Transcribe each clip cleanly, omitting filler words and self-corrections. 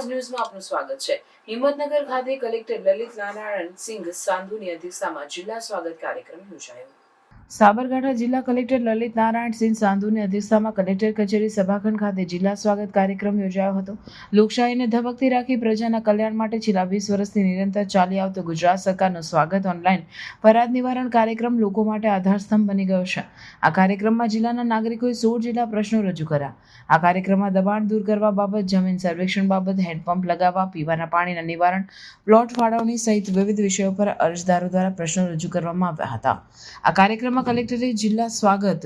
આવાજ ન્યૂઝમાં આપનું સ્વાગત છે। હિંમતનગર ખાતે કલેક્ટર લલિત નારાયણ સિંહ સાંધુની અધ્યક્ષતામાં જિલ્લા સ્વાગત કાર્યક્રમ યોજાયો। સાબરકાંઠા જિલ્લા કલેક્ટર લલિત નારાયણ સિંહ સાંધુની અધ્યક્ષતામાં કલેક્ટર કચેરી સભાખંડ ખાતે જિલ્લા સ્વાગત કાર્યક્રમ યોજાયો હતો। લોકશાહીને ધબકતી રાખી પ્રજાના કલ્યાણ માટે છેલ્લા 20 વર્ષથી નિરંતર ચાલી આવતો ગુજરાત સરકારનો સ્વાગત ઓનલાઈન ફરિયાદ નિવારણ કાર્યક્રમ લોકો માટે આધારસ્તંભ બની ગયો છે। આ કાર્યક્રમમાં જિલ્લાના નાગરિકોએ 16 જેટલા પ્રશ્નો રજૂ કર્યા। આ કાર્યક્રમમાં દબાણ દૂર કરવા બાબત, જમીન સર્વેક્ષણ બાબત, હેન્ડપંપ લગાવવા, પીવાના પાણીના નિવારણ, પ્લોટ ફાળવણી સહિત વિવિધ વિષયો પર અરજદારો દ્વારા પ્રશ્નો રજૂ કરવામાં આવ્યા હતા। આ કાર્યક્રમમાં કલેક્ટરે જિલ્લા સ્વાગત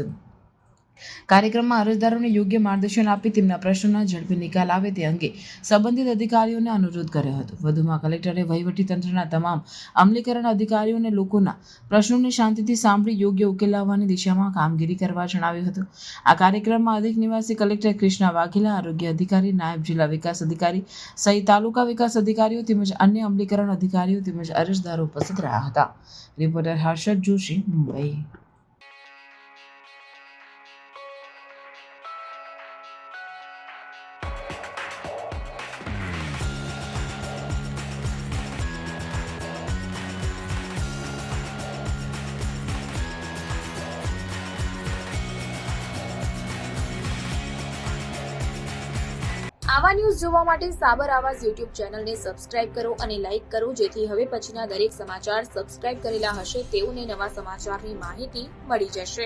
કાર્યક્રમમાં અરજદારોને યોગ્ય માર્ગદર્શન આપી તેમના પ્રશ્નોના ઝડપી નિકાલ આવે તે અંગે સંબંધિત અધિકારીઓને અનુરોધ કર્યો હતો। વધુમાં કલેક્ટરે વહીવટીતંત્રના તમામ અમલીકરણ અધિકારીઓને લોકોના પ્રશ્નોને શાંતિથી સાંભળી યોગ્ય ઉકેલ લાવવાની દિશામાં કામગીરી કરવા જણાવ્યું હતું। આ કાર્યક્રમમાં અધિક નિવાસી કલેક્ટર કૃષ્ણા વાઘેલા, આરોગ્ય અધિકારી, નાયબ જિલ્લા વિકાસ અધિકારી સહિત તાલુકા વિકાસ અધિકારીઓ તેમજ અન્ય અમલીકરણ અધિકારીઓ તેમજ અરજદારો ઉપસ્થિત રહ્યા હતા। રિપોર્ટર હર્ષદ જોશી, મુંબઈ। આવા ન્યૂઝ જોવા માટે સાબર આવાજ યુટ્યુબ ચેનલને સબસ્ક્રાઇબ કરો અને લાઇક કરો, જેથી હવે પછીના દરેક સમાચાર સબસ્ક્રાઇબ કરેલા હશે તેઓને નવા સમાચારની માહિતી મળી જશે।